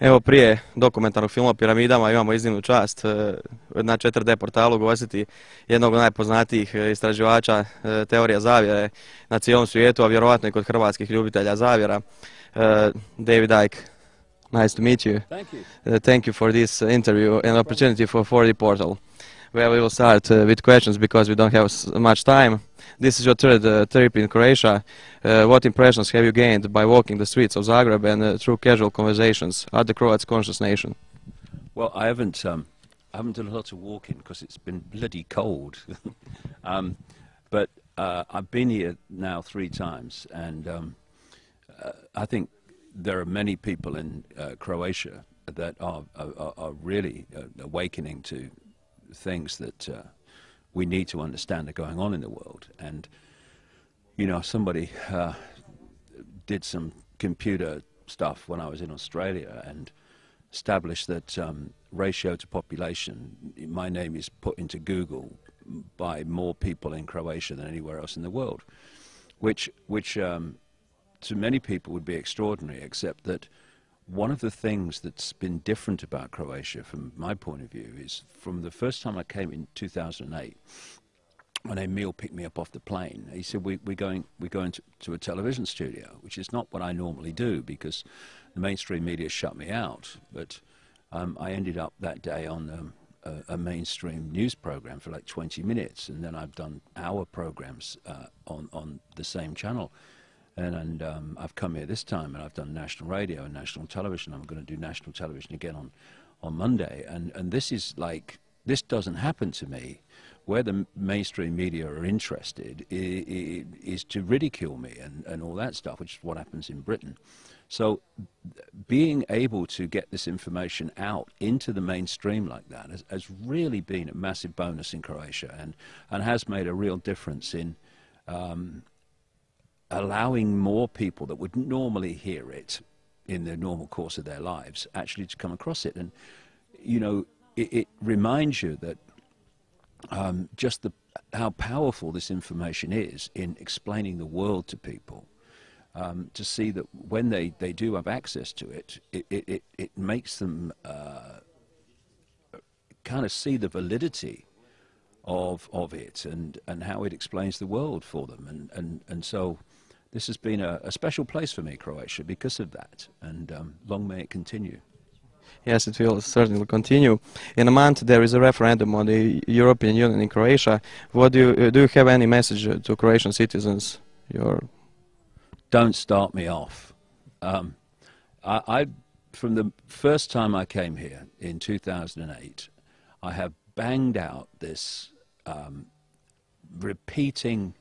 Evo prije dokumentarnog filma o piramidama imamo iznimnu čast na 4D portalu gostiti jednog od najpoznatijih istraživača teorija zavjere na cijelom svijetu, a vjerojatno i kod hrvatskih ljubitelja zavjera, David Icke. Nice to meet you. Thank you. Thank you for this interview and opportunity for 4D portal. Well, we will start with questions because we don't have much time. This is your third trip in Croatia. What impressions have you gained by walking the streets of Zagreb and through casual conversations at the Croats' conscious nation? Well, I haven't done a lot of walking because it's been bloody cold. But I've been here now 3 times, and I think there are many people in Croatia that are really awakening to things that we need to understand are going on in the world. And you know, somebody did some computer stuff when I was in Australia and established that ratio to population, my name is put into Google by more people in Croatia than anywhere else in the world, which to many people would be extraordinary, except that one of the things that's been different about Croatia from my point of view is from the first time I came in 2008, when Emil picked me up off the plane, he said, we're going to a television studio, which is not what I normally do because the mainstream media shut me out. But I ended up that day on a mainstream news program for like 20 minutes, and then I've done hour programs on the same channel. And I've come here this time, and I've done national radio and national television. I'm going to do national television again on Monday. And this is like, this doesn't happen to me. Where the mainstream media are interested is to ridicule me and all that stuff, which is what happens in Britain. So being able to get this information out into the mainstream like that has really been a massive bonus in Croatia, and has made a real difference in allowing more people that would normally hear it in the normal course of their lives actually to come across it. And, you know, it reminds you that just how powerful this information is in explaining the world to people, to see that when they do have access to it, it makes them kind of see the validity of it and how it explains the world for them. And so this has been a special place for me, Croatia, because of that, and long may it continue. Yes, it will certainly continue. In a month there is a referendum on the European Union in Croatia. What do you have any message to Croatian citizens? Don't start me off. From the first time I came here in 2008, I have banged out this repeating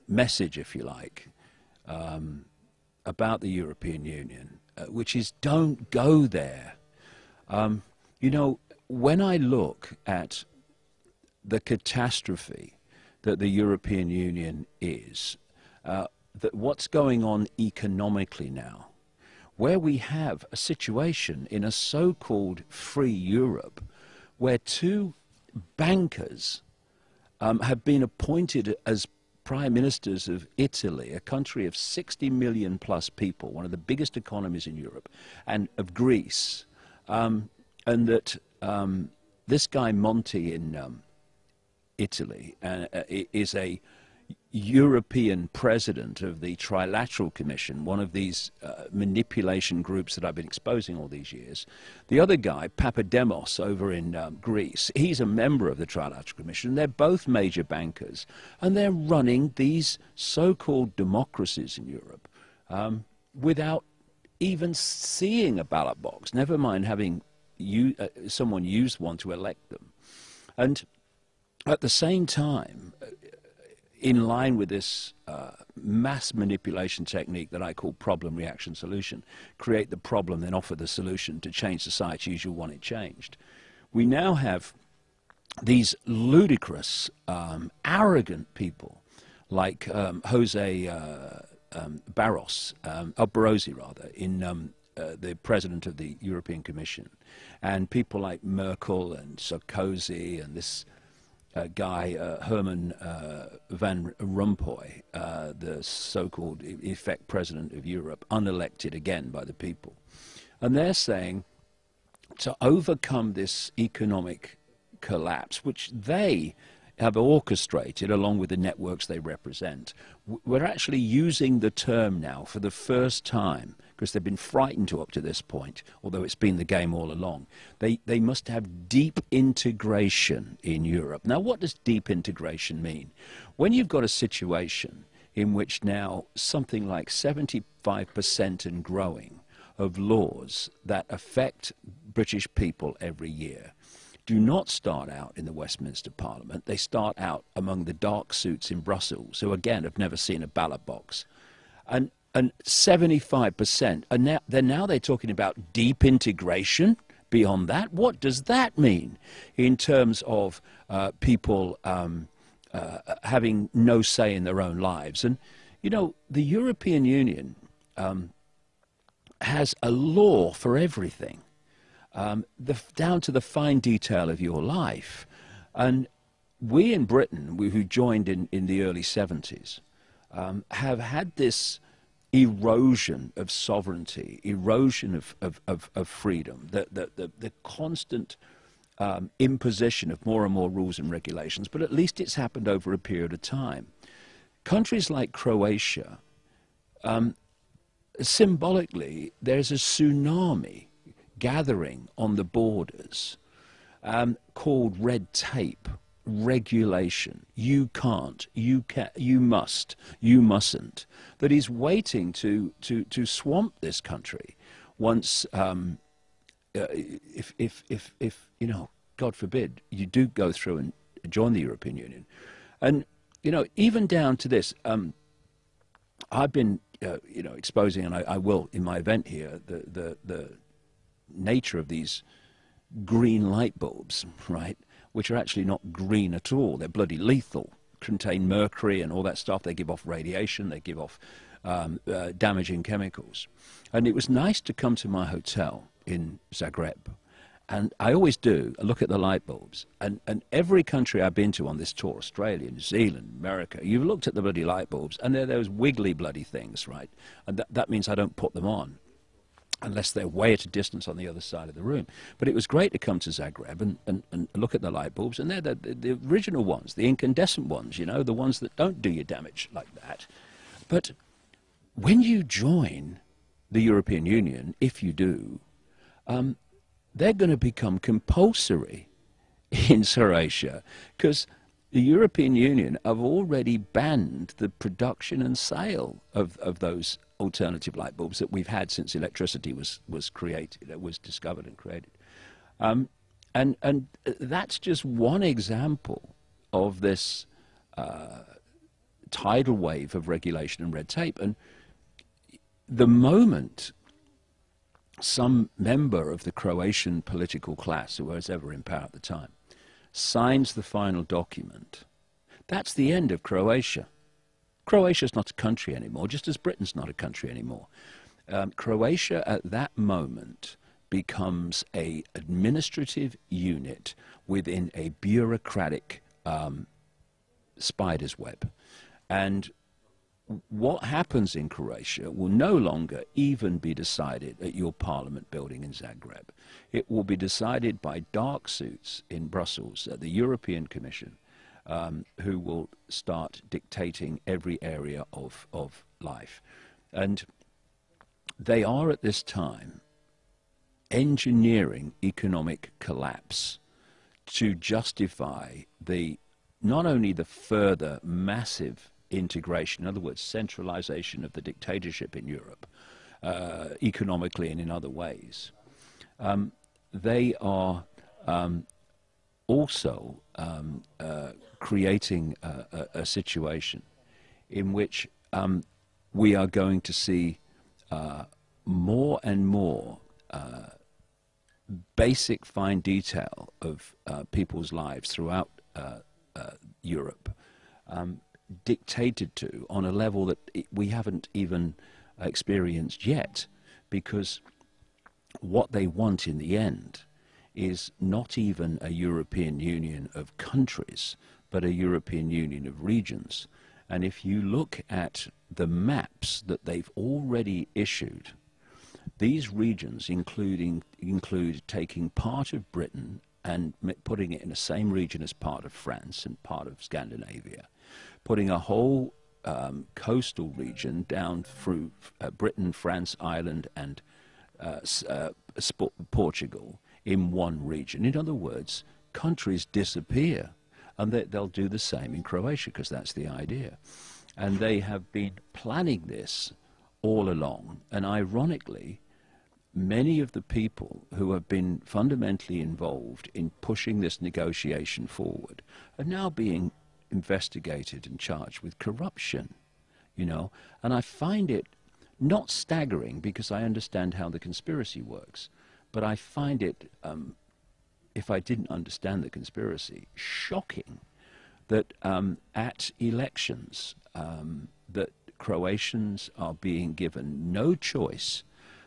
message, if you like, about the European Union, which is don't go there. You know, when I look at the catastrophe that the European Union is, that what's going on economically now, where we have a situation in a so-called free Europe where 2 bankers have been appointed as prime ministers of Italy, a country of 60 million plus people, one of the biggest economies in Europe, and of Greece, and that this guy Monti in Italy is a European president of the Trilateral Commission, one of these manipulation groups that I've been exposing all these years. The other guy, Papademos, over in Greece, he's a member of the Trilateral Commission. They're both major bankers, and they're running these so-called democracies in Europe without even seeing a ballot box, never mind having someone use one to elect them. And at the same time, in line with this mass manipulation technique that I call problem, reaction, solution, create the problem, then offer the solution to change society as you want it changed. We now have these ludicrous, arrogant people like Jose Barroso, the president of the European Commission, and people like Merkel and Sarkozy and this guy, Herman Van Rompuy, the so-called effect president of Europe, unelected again by the people. And they're saying to overcome this economic collapse, which they have orchestrated along with the networks they represent, we're actually using the term now for the first time, because they've been frightened to up to this point, although it's been the game all along. They must have deep integration in Europe. Now, what does deep integration mean? When you've got a situation in which now something like 75% and growing of laws that affect British people every year do not start out in the Westminster Parliament. They start out among the dark suits in Brussels, who again have never seen a ballot box. And 75%, and now they're talking about deep integration beyond that. What does that mean in terms of people having no say in their own lives? And, you know, the European Union has a law for everything. Down to the fine detail of your life. And we in Britain, who joined in the early 70s, have had this erosion of sovereignty, erosion of freedom, the constant imposition of more and more rules and regulations, but at least it's happened over a period of time. Countries like Croatia, symbolically, there's a tsunami gathering on the borders called red tape, regulation. You can't, you can, you must, you mustn't. That is waiting to swamp this country once, if you know, God forbid, you do go through and join the European Union. And, you know, even down to this, I've been, you know, exposing, and I will in my event here, the nature of these green light bulbs, right, which are actually not green at all. They're bloody lethal, contain mercury and all that stuff. They give off radiation, they give off damaging chemicals. And it was nice to come to my hotel in Zagreb, and I always do look at the light bulbs, and every country I've been to on this tour, Australia, New Zealand, America, you've looked at the bloody light bulbs, and they're those wiggly bloody things, right, and that means I don't put them on unless they're way at a distance on the other side of the room. But it was great to come to Zagreb and look at the light bulbs, and they're the original ones, the incandescent ones, you know, the ones that don't do you damage like that. But when you join the European Union, if you do, they're going to become compulsory in Croatia, because the European Union have already banned the production and sale of those alternative light bulbs that we've had since electricity was discovered and created. And that's just one example of this tidal wave of regulation and red tape. And the moment some member of the Croatian political class, who was ever in power at the time, signs the final document, that's the end of Croatia. Croatia's not a country anymore, just as Britain's not a country anymore. Croatia at that moment becomes an administrative unit within a bureaucratic spider's web. And what happens in Croatia will no longer even be decided at your parliament building in Zagreb. It will be decided by dark suits in Brussels at the European Commission, who will start dictating every area of life. And they are at this time engineering economic collapse to justify not only the further massive integration, in other words, centralization of the dictatorship in Europe, economically and in other ways. They are also creating a situation in which we are going to see more and more basic fine detail of people's lives throughout Europe dictated to on a level that we haven't even experienced yet, because what they want in the end is not even a European Union of countries, but a European Union of regions. And if you look at the maps that they've already issued, these regions include taking part of Britain and putting it in the same region as part of France and part of Scandinavia, putting a whole coastal region down through Britain, France, Ireland, and Portugal in one region. In other words, countries disappear, and they'll do the same in Croatia, because that's the idea. And they have been planning this all along, and ironically, many of the people who have been fundamentally involved in pushing this negotiation forward are now being investigated and charged with corruption, you know. And I find it not staggering, because I understand how the conspiracy works, but I find it, if I didn't understand the conspiracy, shocking that at elections that Croatians are being given no choice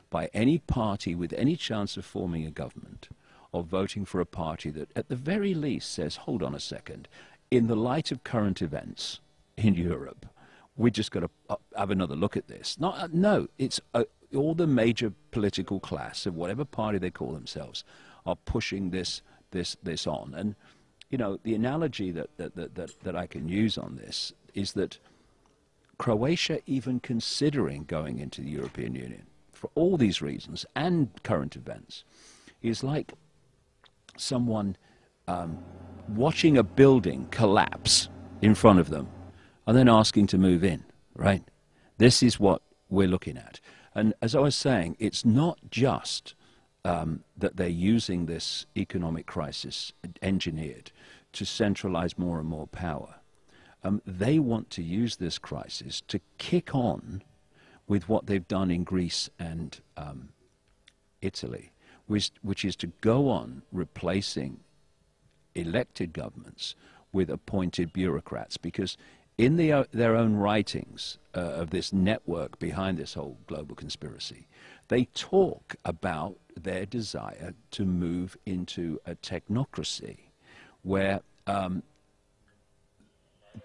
by any party with any chance of forming a government, or voting for a party that at the very least says, hold on a second, in the light of current events in Europe, we just got to have another look at this. No, it's all the major political class of whatever party they call themselves are pushing this on. And, you know, the analogy that I can use on this is that Croatia, even considering going into the European Union, for all these reasons and current events, is like someone watching a building collapse in front of them and then asking to move in, right? This is what we're looking at. And as I was saying, it's not just that they're using this economic crisis engineered to centralize more and more power. They want to use this crisis to kick on with what they've done in Greece and Italy, which is to go on replacing elected governments with appointed bureaucrats, because in their own writings of this network behind this whole global conspiracy, they talk about their desire to move into a technocracy where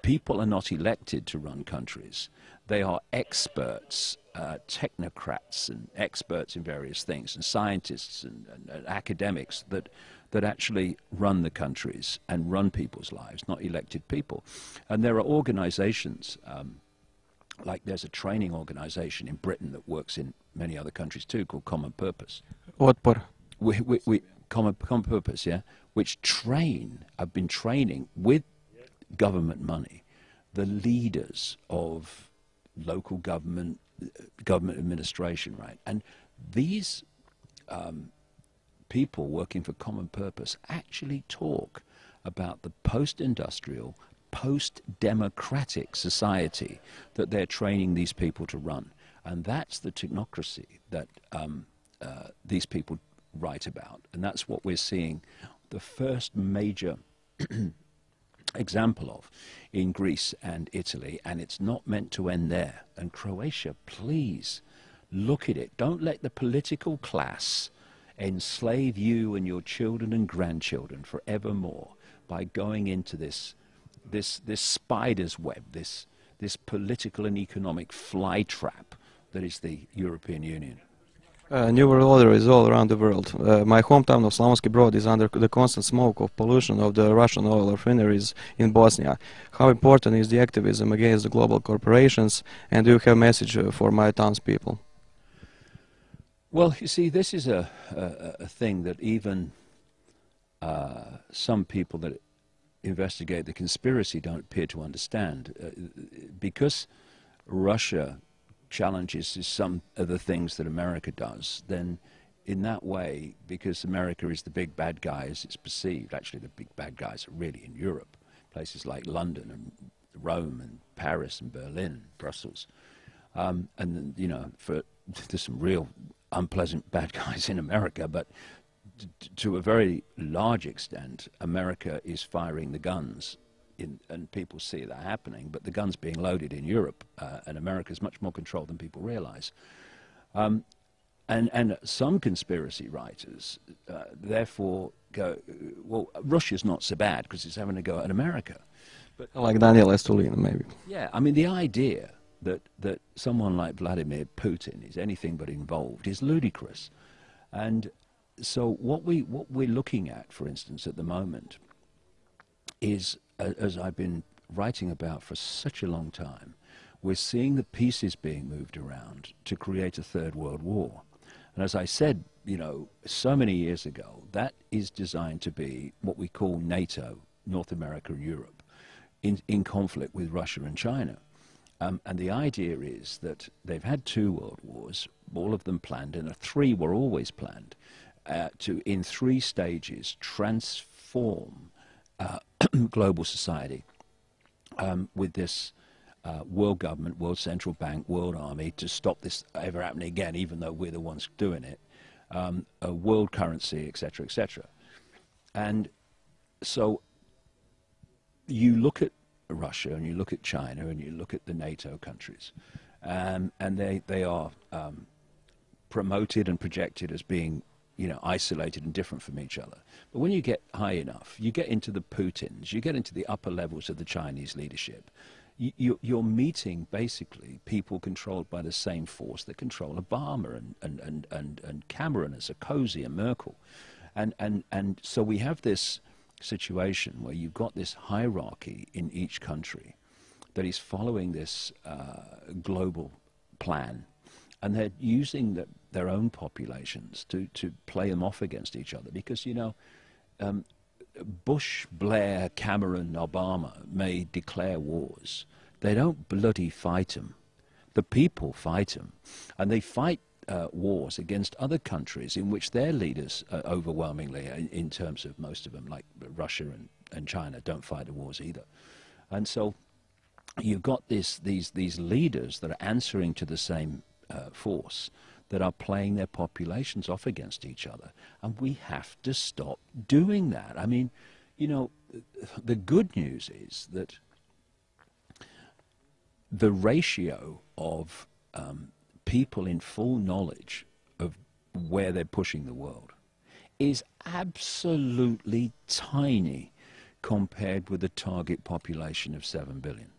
people are not elected to run countries. They are experts, technocrats and experts in various things, and scientists and academics that actually run the countries and run people's lives, not elected people. And there are organizations, like there's a training organization in Britain that works in many other countries too, called Common Purpose. Otpor. Common Purpose, yeah, which have been training with government money the leaders of local government administration, right? And these people working for Common Purpose actually talk about the post-industrial, post-democratic society that they're training these people to run. And that's the technocracy that these people write about. And that's what we're seeing the first major example of in Greece and Italy, and it's not meant to end there. And Croatia, please look at it. Don't let the political class enslave you and your children and grandchildren forevermore by going into this spider's web, this political and economic flytrap that is the European Union. New World Order is all around the world. My hometown of Slavonski Brod is under the constant smoke of pollution of the Russian oil refineries in Bosnia. How important is the activism against the global corporations, and do you have a message for my townspeople? Well, you see, this is a thing that even some people that investigate the conspiracy don't appear to understand. Because Russia challenges some of the things that America does, then in that way, because America is the big bad guy as it's perceived, actually the big bad guys are really in Europe, places like London and Rome and Paris and Berlin and Brussels. And, you know, there's some real unpleasant bad guys in America, but to a very large extent, America is firing the guns. And people see that happening, but the gun's being loaded in Europe, and America's much more controlled than people realize. And some conspiracy writers, therefore, go, well, Russia's not so bad because it's having to go at America. But like Daniel Estulin, maybe. Yeah, I mean, the idea that someone like Vladimir Putin is anything but involved is ludicrous. And so what we're looking at, for instance, at the moment, is, as I've been writing about for such a long time, we're seeing the pieces being moved around to create a third world war. And as I said, you know, so many years ago, that is designed to be what we call NATO, North America, Europe, in conflict with Russia and China. And the idea is that they've had 2 world wars, all of them planned, and 3 were always planned, to, in 3 stages, transform global society with this world government, world central bank, world army, to stop this ever happening again, even though we're the ones doing it, a world currency, etc., etc. And so you look at Russia and you look at China and you look at the NATO countries, and they are promoted and projected as being, you know, isolated and different from each other. But when you get high enough, you get into the Putins, you get into the upper levels of the Chinese leadership, you're meeting basically people controlled by the same force that control Obama and Cameron and Sarkozy and Merkel. And so we have this situation where you've got this hierarchy in each country that is following this global plan, and they're using their own populations to play them off against each other, because, you know, Bush, Blair, Cameron, Obama may declare wars. They don't bloody fight them. The people fight them, and they fight wars against other countries in which their leaders, overwhelmingly, in terms of most of them, like Russia and China, don't fight the wars either. And so you've got these leaders that are answering to the same force, that are playing their populations off against each other. And we have to stop doing that. I mean, you know, the good news is that the ratio of people in full knowledge of where they're pushing the world is absolutely tiny compared with the target population of 7 billion.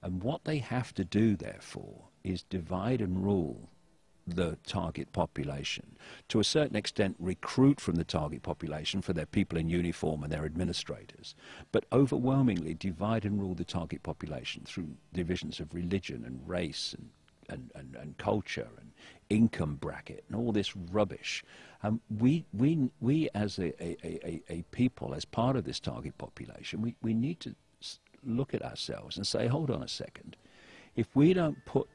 And what they have to do, therefore, is divide and rule the target population, to a certain extent recruit from the target population for their people in uniform and their administrators, but overwhelmingly divide and rule the target population through divisions of religion and race and culture and income bracket and all this rubbish. We as a people, as part of this target population, we need to look at ourselves and say, hold on a second, if we don't put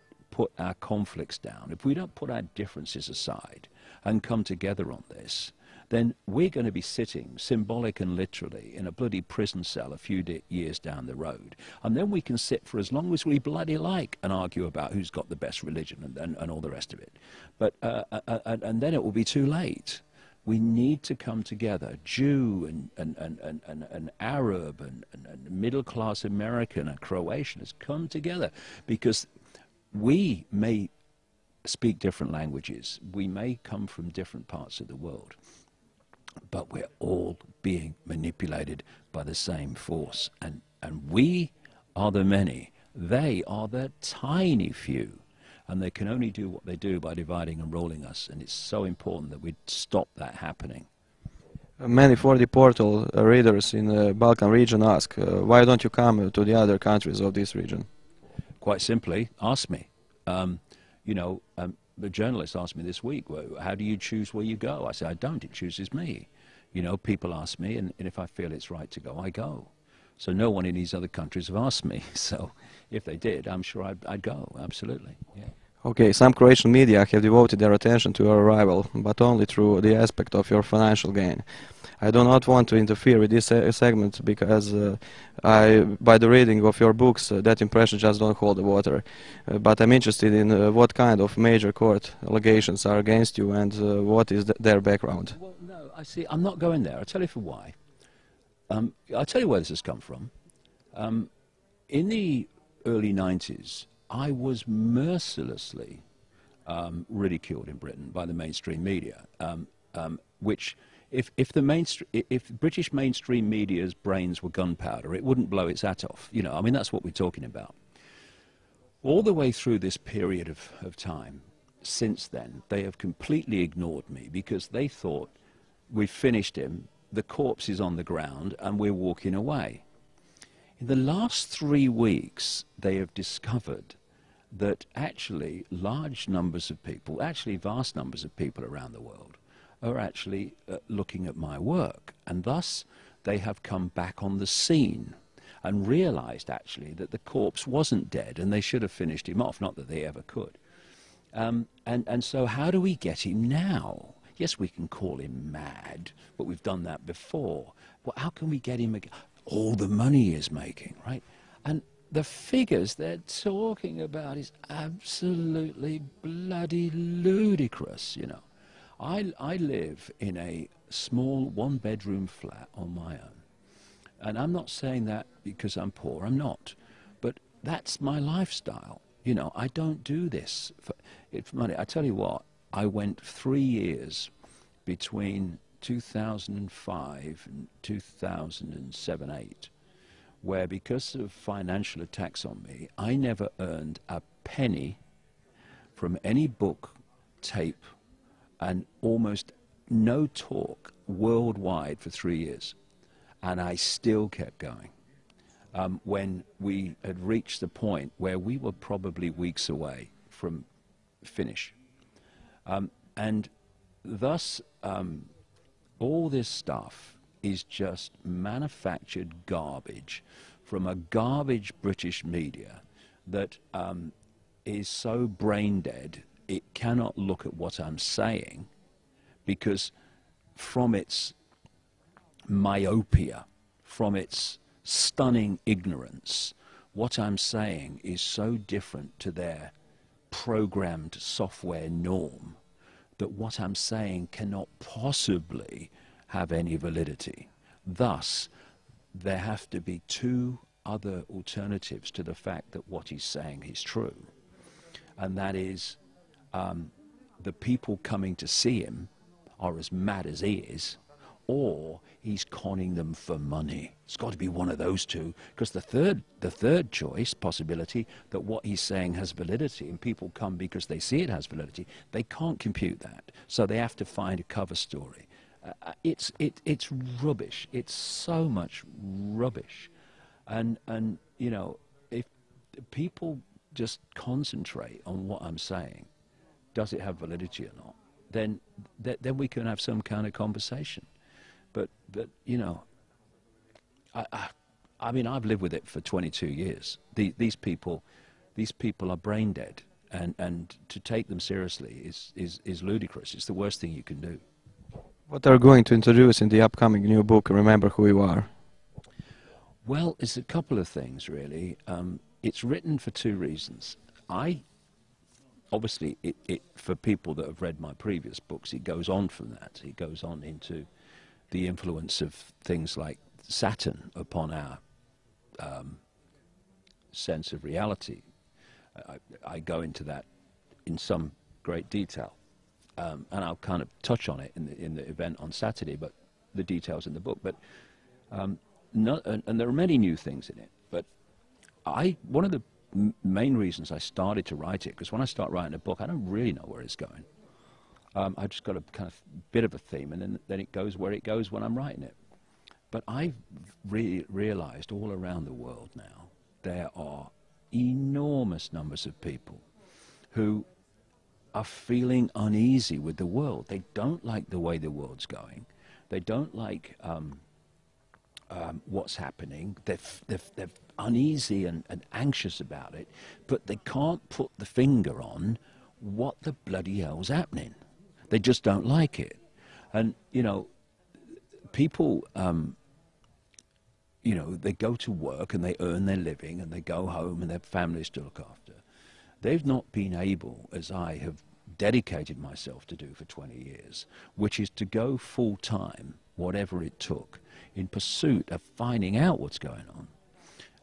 our conflicts down, if we don't put our differences aside and come together on this, then we're going to be sitting, symbolic and literally, in a bloody prison cell a few years down the road. And then we can sit for as long as we bloody like and argue about who's got the best religion and all the rest of it. But and then it will be too late. We need to come together, Jew and Arab and middle-class American and Croatians, come together, because we may speak different languages, we may come from different parts of the world, but we're all being manipulated by the same force. And we are the many, they are the tiny few, and they can only do what they do by dividing and ruling us, and it's so important that we stop that happening. Many 4D portal readers in the Balkan region ask, why don't you come to the other countries of this region? Quite simply, ask me. You know, the journalist asked me this week, well, how do you choose where you go? I said, I don't, it chooses me. You know, people ask me, and if I feel it's right to go, I go. So no one in these other countries have asked me. So if they did, I'm sure I'd go, absolutely. Yeah. Okay, some Croatian media have devoted their attention to your arrival, but only through the aspect of your financial gain. I do not want to interfere with this segment, because by the reading of your books, that impression just don't hold the water. But I'm interested in what kind of major court allegations are against you, and what is their background. Well, no, I see. I'm not going there. I'll tell you for why. I'll tell you where this has come from. In the early 90s, I was mercilessly ridiculed in Britain by the mainstream media, which, if British mainstream media's brains were gunpowder, it wouldn't blow its hat off. You know, I mean, that's what we're talking about. All the way through this period of time, since then, they have completely ignored me because they thought we've finished him, the corpse is on the ground, and we're walking away. In the last 3 weeks, they have discovered that actually large numbers of people, actually vast numbers of people around the world, are actually looking at my work. And thus, they have come back on the scene and realized actually that the corpse wasn't dead and they should have finished him off, not that they ever could. And so how do we get him now? Yes, we can call him mad, but we've done that before. Well, how can we get him again? All the money he is making, right? And the figures they're talking about is absolutely bloody ludicrous, you know. I live in a small one-bedroom flat on my own. And I'm not saying that because I'm poor, I'm not. But that's my lifestyle. You know, I don't do this for money. I tell you what, I went 3 years between 2005 and 2007-8, where because of financial attacks on me, I never earned a penny from any book, tape, and almost no talk worldwide for 3 years. And I still kept going. When we had reached the point where we were probably weeks away from finish. And thus, all this stuff is just manufactured garbage from a garbage British media that is so brain dead it cannot look at what I'm saying because from its myopia, from its stunning ignorance, what I'm saying is so different to their programmed software norm that what I'm saying cannot possibly have any validity. Thus, there have to be 2 other alternatives to the fact that what he's saying is true. And that is, the people coming to see him are as mad as he is, or he's conning them for money. It's got to be one of those 2, because the third choice, possibility, that what he's saying has validity and people come because they see it has validity, they can't compute that. So they have to find a cover story. It's rubbish. It's so much rubbish. And you know, if people just concentrate on what I'm saying, does it have validity or not, then we can have some kind of conversation. But you know, I mean, I've lived with it for 22 years. These people are brain dead, and to take them seriously is ludicrous. It's the worst thing you can do. What are you going to introduce in the upcoming new book, Remember Who You Are? Well, it's a couple of things, really. It's written for 2 reasons. Obviously, for people that have read my previous books, it goes on from that. It goes on into the influence of things like Saturn upon our sense of reality. I go into that in some great detail, and I'll kind of touch on it in the event on Saturday, but the details in the book. But and there are many new things in it. But one of the main reasons I started to write it, because when I start writing a book, I don't really know where it's going. I've just got a kind of bit of a theme, and then it goes where it goes when I'm writing it. But I've realized all around the world now, there are enormous numbers of people who are feeling uneasy with the world. They don't like the way the world's going. They don't like what's happening. They're uneasy and anxious about it, but they can't put the finger on what the bloody hell's happening. They just don't like it. And, you know, people, you know, they go to work and they earn their living and they go home and their families to look after. They've not been able, as I have dedicated myself to do for 20 years, which is to go full-time, whatever it took, in pursuit of finding out what's going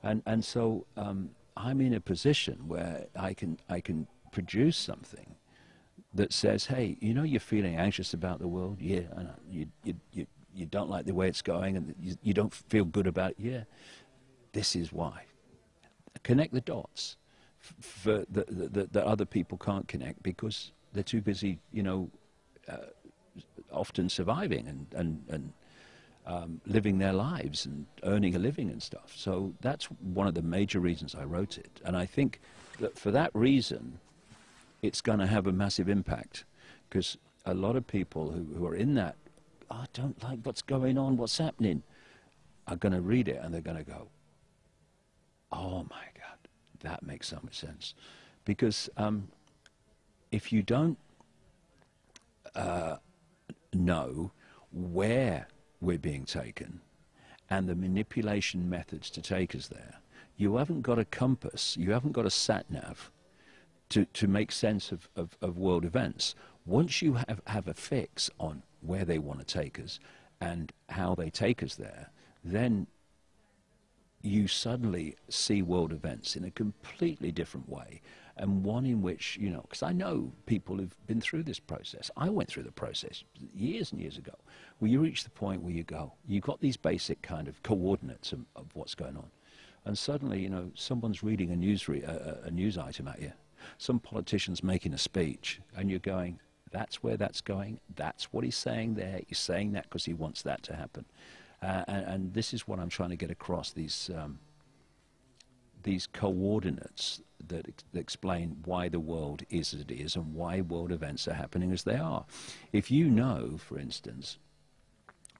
on. And so I'm in a position where I can produce something that says, hey, you know, you're feeling anxious about the world. Yeah, I know. You don't like the way it's going, and you don't feel good about it. Yeah, this is why. Connect the dots. that other people can't connect because they're too busy, you know, often surviving and living their lives and earning a living and stuff. So that's one of the major reasons I wrote it. And I think that for that reason, it's going to have a massive impact, because a lot of people who are in that, I don't like what's going on, what's happening, are going to read it and they're going to go, oh my God, that makes so much sense. Because if you don't know where we're being taken and the manipulation methods to take us there, you haven't got a compass, you haven't got a sat-nav to make sense of world events. Once you have a fix on where they want to take us and how they take us there, then you suddenly see world events in a completely different way, and one in which, you know, because I know people who've been through this process. I went through the process years and years ago, where you reach the point where you go, you've got these basic kind of coordinates of what's going on, and suddenly, you know, someone's reading a news item at you, some politician's making a speech, and you're going, that's where that's going, that's what he's saying there, he's saying that because he wants that to happen. And this is what I'm trying to get across, these coordinates that explain why the world is as it is and why world events are happening as they are. If you know, for instance,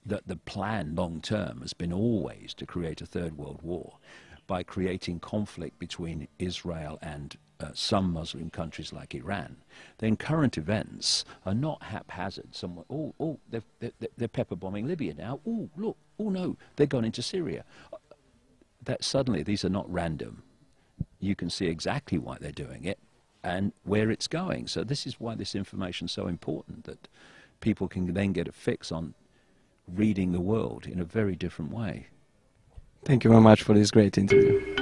that the plan long term has been always to create a third world war by creating conflict between Israel and some Muslim countries like Iran, then current events are not haphazard. Someone, they're pepper bombing Libya now. Oh, look, oh no, they've gone into Syria. That suddenly, these are not random. You can see exactly why they're doing it and where it's going. So this is why this information is so important, that people can then get a fix on reading the world in a very different way. Thank you very much for this great interview.